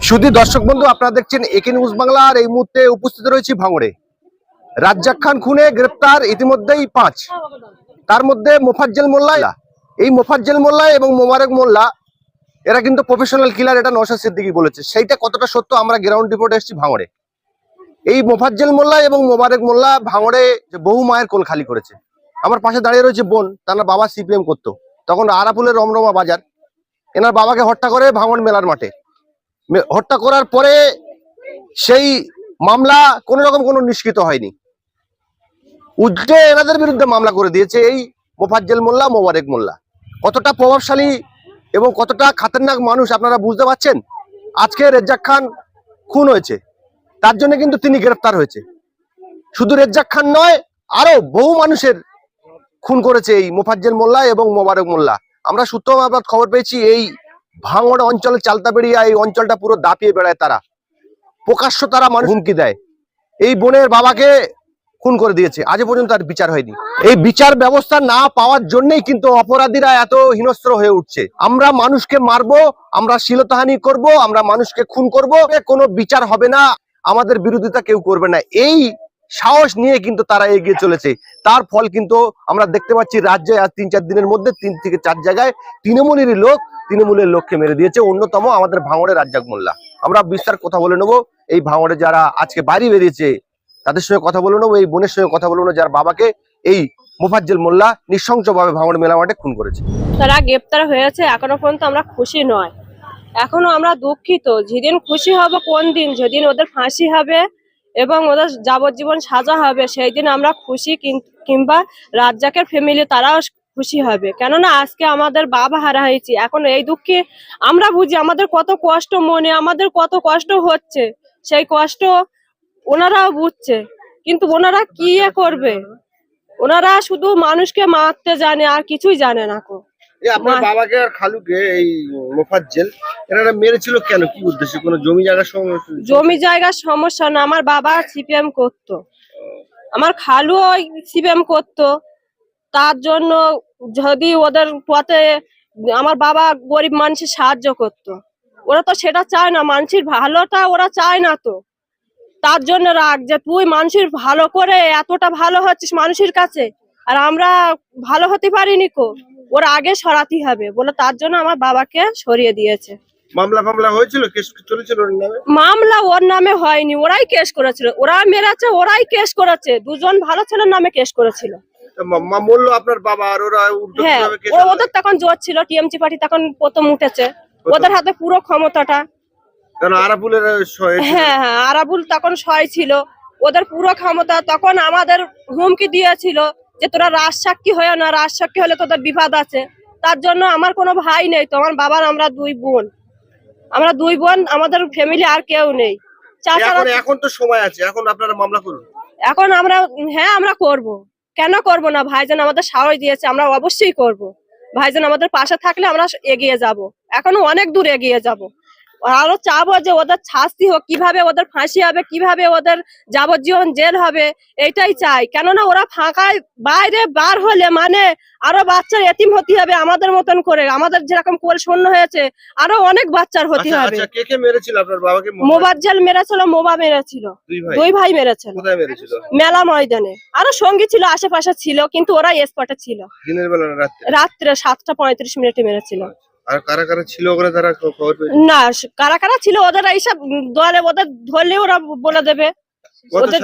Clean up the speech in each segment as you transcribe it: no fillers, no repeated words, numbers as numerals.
শুধু দর্শক বন্ধু, আপনারা দেখছেন একে নিউজ বাংলা। আর এই মুহূর্তে উপস্থিত রয়েছি ভাঙড়ে। রাজ্জাক খান খুনে গ্রেপ্তার ইতিমধ্যেই 5, তার মধ্যে মোফাজ্জল মোল্লা। এই মোফাজ্জল মোল্লা এবং মোবারক মোল্লা এরা কিন্তু প্রফেশনাল কিলার, এটা নওশাদ সিদ্দিকী বলেছে। সেইটা কতটা সত্য আমরা গ্রাউন্ড রিপোর্টে এসেছি ভাঙড়ে। এই মোফাজ্জল মোল্লা এবং মোবারক মোল্লা ভাঙড়ে যে বহু মায়ের কোল খালি করেছে। আমার পাশে দাঁড়িয়ে রয়েছে বোন, তার বাবা সিপিএম করতো, তখন আরাপুলের রমরমা বাজার। এনার বাবাকে হত্যা করে ভাঙড় মেলার মাঠে হত্যা করার পরে সেই মামলা কোন রকম কোনো নিষ্কৃত হয়নি, উল্টে এনাদের বিরুদ্ধে মামলা করে দিয়েছে এই মোফাজ্জল মোল্লা, মোবারক মোল্লা। কতটা প্রভাবশালী এবং কতটা খাতারনাক মানুষ আপনারা বুঝতে পারছেন। আজকে রেজ্জাক খান খুন হয়েছে, তার জন্য কিন্তু তিনি গ্রেফতার হয়েছে। শুধু রেজ্জাক খান নয়, আরো বহু মানুষের খুন করেছে এই মোফাজ্জল মোল্লা এবং মোবারক মোল্লা। আমরা সূত্র মারফত খবর পেয়েছি এই ভাঙড় অঞ্চলে চালতাবেড়িয়া এই অঞ্চলটা পুরো দাপিয়ে বেড়ায় তারা, প্রকাশ্য তারা মানুষ হুমকি দেয়। এই বোনের বাবাকে খুন করে দিয়েছে, আজ পর্যন্ত আর বিচার হয়নি। এই বিচার ব্যবস্থা না পাওয়ার জন্যই কিন্তু অপরাধীরা এত হিংস্র হয়ে উঠছে। আমরা মানুষকে মারবো, আমরা শ্লীলতাহানি করব, আমরা মানুষকে খুন করব, কোনো বিচার হবে না, আমাদের বিরোধিতা কেউ করবে না, এই সাহস নিয়ে কিন্তু তারা এগিয়ে চলেছে। তার ফল কিন্তু আমরা দেখতে পাচ্ছি রাজ্যে আজ 3-4 দিনের মধ্যে 3 থেকে 4 জায়গায় তৃণমূলের লোককে মেরে দিয়েছে। অন্যতম আমাদের ভাঙড়ের রাজ্জাক মোল্লা। আমরা বিস্তার কথা বলে নেবো এই ভাঙড়ে যারা আজকে বাড়ি বেরিয়েছে তাদের সঙ্গে কথা বলে নেবো, এই বোনের সঙ্গে কথা বলে নেবো যার বাবাকে এই মোফাজ্জল মোল্লা নৃশংসভাবে ভাঙড় মেলা মাঠে খুন করেছে। তারা গ্রেপ্তার হয়েছে, এখনো পর্যন্ত আমরা খুশি নয়, এখনো আমরা দুঃখিত। যেদিন খুশি হব কোন দিন, যেদিন ওদের ফাঁসি হবে এবং ওদের যাবজ্জীবন সাজা হবে সেই দিন আমরা খুশি, কিংবা রাজ্জাকের ফ্যামিলি তারাও খুশি হবে। কেননা আজকে আমাদের বাবা হারা হয়েছি, এখন এই দুঃখে আমরা বুঝি আমাদের কত কষ্ট, মনে আমাদের কত কষ্ট হচ্ছে, সেই কষ্ট ওনারাও বুঝছে, কিন্তু ওনারা কি করবে? ওনারা শুধু মানুষকে মারতে জানে, আর কিছুই জানে না। আপনার বাবাকে আর খালুকে এই মোফাজ্জল এনারা মেরেছিল কেন, কি উদ্দেশ্যে? কোনো জমি জায়গার সমস্যা না, আমার বাবা সিপিএম করতো, আমার খালু ওই সিপিএম করতো, তার জন্য যদি ওদের পথে আমার বাবা গরিব মানুষের সাহায্য করতো, ওরা তো সেটা চায় না, মানুষের ভালোটা ওরা চায় না। তো তার জন্য রাগ যে তুই মানুষের ভালো করে এতটা ভালো হচ্ছিস মানুষের কাছে, আর আমরা ভালো হতে পারিনি, ওরা আগে সরাতে হবে বলে তার জন্য আমার বাবাকে সরিয়ে দিয়েছে। মামলা হয়েছিল, কেস চলেছিল ওর নামে? মামলা ওর নামে হয়নি, ওরাই কেস করেছিল, ওরা মেরেছে, ওরাই কেস করেছে, দুজন ভালো ছেলের নামে কেস করেছিল। বললো আপনার বাবা আর ওরা হ্যাঁ, ওদের তখন জোর ছিল, টিএমসি পার্টি তখন প্রথম উঠেছে, ওদের হাতে পুরো ক্ষমতাটা। হ্যাঁ, আরাবুল তখন সয় ছিল, ওদের পুরো ক্ষমতা। তখন আমাদের হুমকি দিয়েছিল যে তোরা রাজসাক্ষী হয়ে না, রাজসাক্ষী হলে তোদের বিপদ আছে। তার জন্য আমার কোনো ভাই নেই তো, আমার বাবার আমরা দুই বোন, আমাদের ফ্যামিলি আর কেউ নেই। এখন তো সময় আছে, এখন আপনারা মামলা করুন। এখন আমরা করব, কেন করব না? ভাইজান আমাদের সাহস দিয়েছে, আমরা অবশ্যই করব। ভাইজান আমাদের পাশে থাকলে আমরা এগিয়ে যাব, এখনো অনেক দূর এগিয়ে যাব। আরো চাবো যে ওদের শাস্তি হোক, কিভাবে ওদের ফাঁসি হবে, কিভাবে ওদের যাবজ্জীবন জেল হবে, এইটাই চাই। কেননা ওরা ফাঁকায় বাইরে বার হলে মানে আরো বাচ্চার এতিম হতে হবে আমাদের মতন করে, আমাদের যেরকম কোল শূন্য হয়েছে আরো অনেক বাচ্চার হতে হবে। কে মেরেছিল আপনার বাবাকে? মোবাজ্জল মেরেছিল, মোবা মেরেছিল, দুই ভাই মেরেছিল। কোথায় মেরেছিল? মেলা ময়দানে। আরো সঙ্গী ছিল, আশেপাশে ছিল, কিন্তু ওরা স্পটে ছিল। দিনের বেলা না রাত্রে 7:35 মেরেছিল। আর কারা কারা ছিল ওখানে, তারা খবর পেয়েছে না? কারা কারা ছিল ওদের এইসব দলে, ওদের ধরলে ওরা বলে দেবে। কত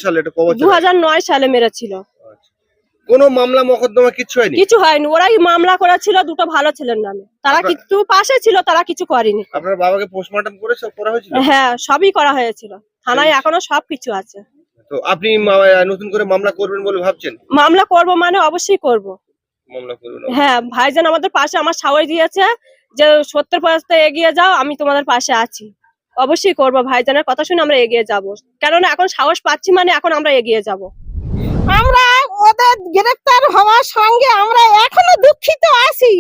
সালে এটা? 2009 সালে মেরেছিল। কোনো মামলা মোকদ্দমা কিছু হয়নি? কিছু হয়নি, ওরাই মামলা করেছিল দুটো ভালো ছেলের নামে, তারা কিছু পাশে ছিল, তারা কিছু করেনি। আপনার বাবাকে পোস্টমর্টম করে সব করা হয়েছিল? হ্যাঁ, সবই করা হয়েছিল, থানায় এখনো সবকিছু আছে। তো আপনি নতুন করে মামলা করবেন বলে ভাবছেন? মামলা করব মানে অবশ্যই করব। হ্যাঁ, ভাইজান আমাদের পাশে আমার সাহস দিয়েছে যে 70% এগিয়ে যাও, আমি তোমাদের পাশে আছি। অবশ্যই করব, ভাইজানের কথা শুনে আমরা এগিয়ে যাব, কেননা এখন সাহস পাচ্ছি মানে এখন আমরা এগিয়ে যাব। আমরা ওদের গ্রেফতার হওয়ার সঙ্গে আমরা এখনো দুঃখিত আছি।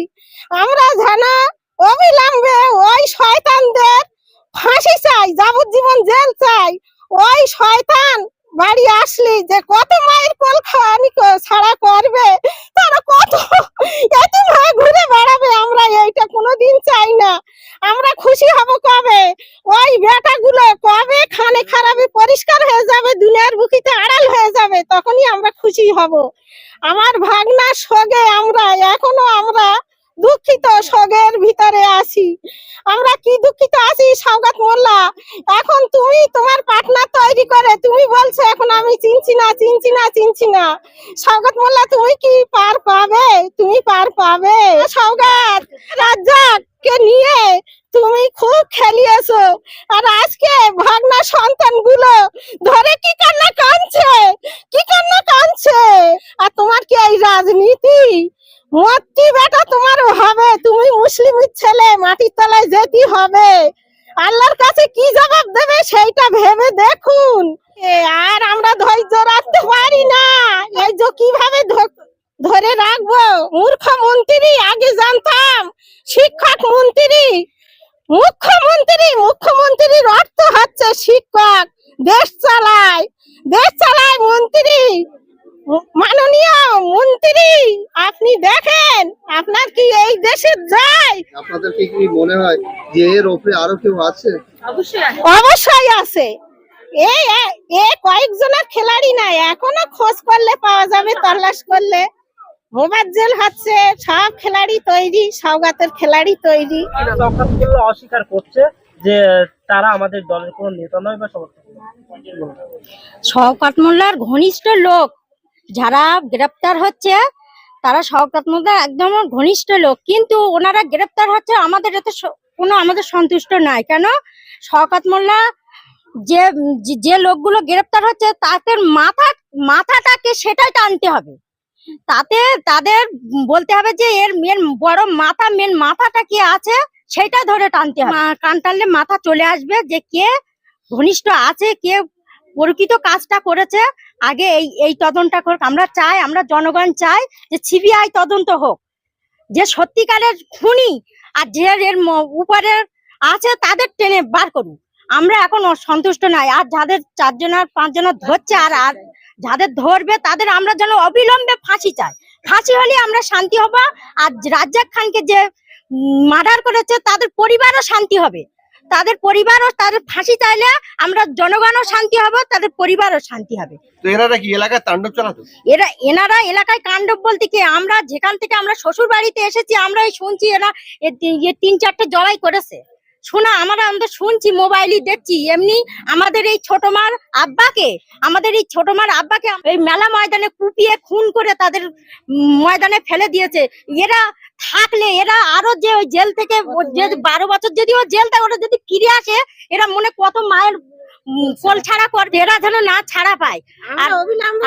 আমরা জানা অবিলম্বে ওই শয়তানদের ফাঁসি চাই, যাবজ্জীবন জেল চাই। ওই শয়তান বাড়ি আসলে যে কত মায়ের কোল খাওয়ানি ছাড়া করবে, তারা কত এতিম হয়ে ঘুরে বেড়াবে, আমরা এইটা কোনোদিন চাই না। আমরা খুশি হব কবে হব। আমার ভাগনার সঙ্গে আমরা এখনো দুঃখিত, শোকের ভিতরে আছি। আমরা কি দুঃখিত আছি সওগাত মোল্লা, এখন তুমি তোমার পার্টনার তৈরি করে তুমি বলছো এখন আমি চিনছি না। সওগাত মোল্লা তুমি কি পার পাবে? তুমি পার পাবে? সওগাত রাজ্জাককে নিয়ে তুমি খুব খেলিয়েছো, আর আজকে ভাগনা সন্তানগুলো ধরে কি কান্না কাঁদছে। আর তোমার কি এই রাজনীতি? মূর্তি বেটা তোমার হবে, তুমি মুসলিমের ছেলে, মাটির তলায় যেতে হবে। আল্লাহর কাছে কি জবাব দেবে সেইটা ভেবে দেখুন। আর আমরা ধৈর্য রাখতে পারি না, এই যে কিভাবে ধরে রাখবো? মুখ্যমন্ত্রী আগে জানতাম, শিক্ষক মন্ত্রী, মুখ্যমন্ত্রীর অর্থ হচ্ছে শিক্ষক, দেশ চালায় মন্ত্রী। মাননীয় মন্ত্রী, আপনি দেখেন আপনার কি এই দেশে যায়? আপনাদের কি মনে হয় যে এর উপরে আরো কেউ আছে? অবশ্যই আছে। এ কয়েকজনের খেলাড়ি নাই, এখনো খোঁজ করলে পাওয়া যাবে, তল্লাশ করলে। মোবাজ্জেল হচ্ছে সব খেলাড়ি তৈরি, সওগাতের খেলাড়ি তৈরি। অস্বীকার করছে যে তারা আমাদের দলের কোনো নেতা নয় বা সমর্থক নয়। শওকত মোল্লার ঘনিষ্ঠ লোক যারা গ্রেপ্তার হচ্ছে, তারা শওকত মোল্লার একদম ঘনিষ্ঠ লোক, কিন্তু ওনারা গ্রেপ্তার হচ্ছে আমাদের এতে আমাদের সন্তুষ্ট নাই। কেন? শওকত মোল্লা যে লোকগুলো গ্রেপ্তার হচ্ছে তাদের মাথাটাকে সেটাই টানতে হবে, তাতে তাদের বলতে হবে যে এর বড় মেন মাথাটা কি আছে সেটা ধরে টানতে হবে। কান টানলে মাথা চলে আসবে যে কে ঘনিষ্ঠ আছে, কে প্রকৃত কাজটা করেছে। আগে এই তদন্তটা করুক। আমরা জনগণ চাই যে সিবিআই তদন্ত হোক, যে সত্যিকারের খুনি আর যে এর উপরে আছে তাদের টেনে বার করুন। আমরা এখন সন্তুষ্ট নাই। আর যাদের 4 জন আর 5 জন ধরছে, আর যাদের ধরবে তাদের আমরা যেন অবিলম্বে ফাঁসি চাই। ফাঁসি হলে আমরা শান্তি হব। আর রাজ্জাক খানকে যে মার্ডার করেছে তাদের পরিবারও শান্তি হবে, তাদের ফাঁসি চাইলে আমরা জনগণও শান্তি হব, তাদের পরিবারও শান্তি হবে। তো এনারা কি এলাকায় তাণ্ডব চালাতো? এনারা এলাকায় কাণ্ডব বলতে কি, আমরা যেখান থেকে আমরা শ্বশুর বাড়িতে এসেছি আমরা শুনছি এরা 3-4টে জবাই করেছে। আমরা শুনছি, মোবাইলে দেখছি। এমনি আমাদের এই ছোট মার আব্বাকে এই মেলা ময়দানে কুপিয়ে খুন করে তাদের ময়দানে ফেলে দিয়েছে। এরা থাকলে এরা আরো যে ওই জেল থেকে 12 বছর যদি ও জেল থেকে ওরা যদি ফিরে আসে, এরা মনে কত মায়ের কোল ছাড়া করবে, এরা যেন না ছাড়া পায়। আর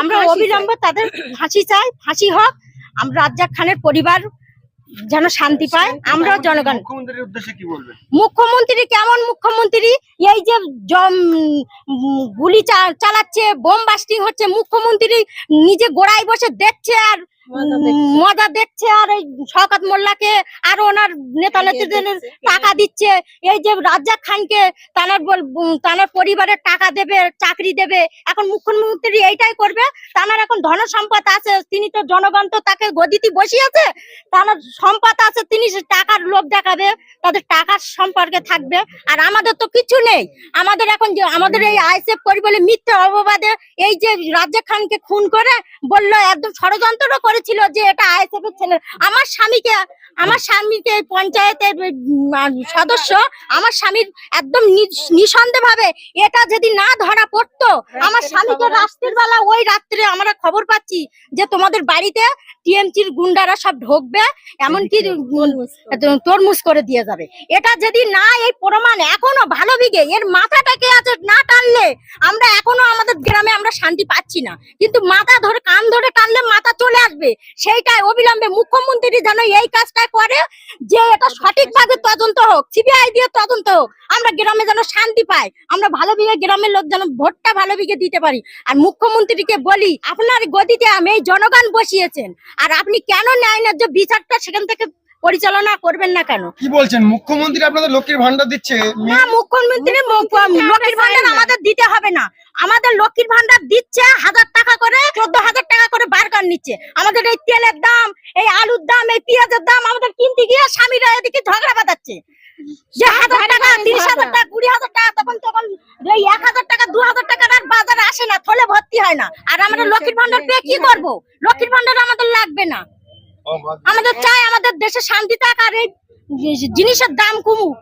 আমরা অবিলম্বে তাদের ফাঁসি চাই, ফাঁসি হোক। আমরা রাজ্জাক খানের পরিবার যেন শান্তি পায়। আমরাও জনগণ। মুখ্যমন্ত্রীর উদ্দেশ্যে কি বলবেন? মুখ্যমন্ত্রী কেমন মুখ্যমন্ত্রী? এই যে গুলি চালাচ্ছে, বোম বাস্টিং হচ্ছে, মুখ্যমন্ত্রী নিজে গোড়ায় বসে দেখছে আর মজা দেখছে, আর এই শওকত মোল্লাকে আর ওনার নেতা নেত্রীদের টাকা দিচ্ছে। এই যে রাজ্জাক খানকে তার পরিবারের টাকা দেবে, চাকরি দেবে। এখন মুখ্যমন্ত্রী এইটাই করবে। তার এখন ধন সম্পদ আছে, তিনি তো জনগণ তো তাকে গদিতে বসিয়েছে, তার সম্পদ আছে, তিনি টাকার লোভ দেখাবে, তাদের টাকার সম্পর্কে থাকবে। আর আমাদের তো কিছু নেই। আমাদের এখন যে আমাদের এই আইসেফ করি বলে মিথ্যে অপবাদে এই যে রাজ্জাক খানকে খুন করে বললো, একদম ষড়যন্ত্র করেছিল যে এটা আইএসএফ এর ছেলে। আমার স্বামীকে পঞ্চায়েতের সদস্য, আমার স্বামীর একদম নিঃসন্দেহ ভাবে এটা যদি না ধরা পড়তো, আমার স্বামীকে রাত্রির বেলা ওই রাত্রে আমরা খবর পাচ্ছি যে তোমাদের বাড়িতে টিএমসির গুন্ডারা সব ঢুকবে, এমনকি তরমুজ করে দিয়ে যাবে। এটা যদি না এই প্রমাণ এখনো ভালো বিঘে এর মাথাটাকে আছে না টানলে আমরা এখনো আমাদের গ্রামে আমরা শান্তি পাচ্ছি না। কিন্তু মাথা ধরে কান ধরে টানলে মাথা চলে আসবে। সেইটাই অবিলম্বে মুখ্যমন্ত্রী যেন এই কাজটা করে, যে এটা সঠিকভাবে তদন্ত হোক, সিবিআই দিয়ে তদন্ত হোক। আমরা গ্রামে যেন শান্তি পাই, আমরা ভালো বিঘে গ্রামের লোক যেন ভোটটা ভালো বিঘে দিতে পারি। আর মুখ্যমন্ত্রীকে বলি, আপনার গদিতে আমি এই জনগণ বসিয়েছেন, আর আপনি কেন ন্যায় ন্যায্য বিচারটা সেখান থেকে পরিচালনা করবেন না কেন? কি বলছেন, মুখ্যমন্ত্রী আপনাদের লক্ষ্মীর ভান্ডার দিচ্ছে? না, মুখ্যমন্ত্রী লক্ষ্মীর ভান্ডার আমাদের দিতে হবে না। আমাদের লক্ষ্মীর ভান্ডার দিচ্ছে 1000 টাকা করে, 14,000 টাকা করে বারকার নিচ্ছে। আমাদের এই তেলের দাম, এই আলুর দাম, এই পেঁয়াজের দাম আমাদের কিনতে গিয়ে স্বামীরা এদিকে ঝগড়া বাঁধাচ্ছে যে 1000 টাকা, 30,000 টাকা, 20,000 টাকা। তখন এই 1000 টাকা 2000 টাকার আর বাজারে আসে আসে না, থলে ভর্তি হয় না। আর আমরা লক্ষ্মীর ভান্ডার পেয়ে কি করব? লক্ষ্মীর ভান্ডার আমাদের লাগবে না। আমাদের চাই আমাদের দেশে শান্তি থাক আর এই জিনিসের দাম কমুক।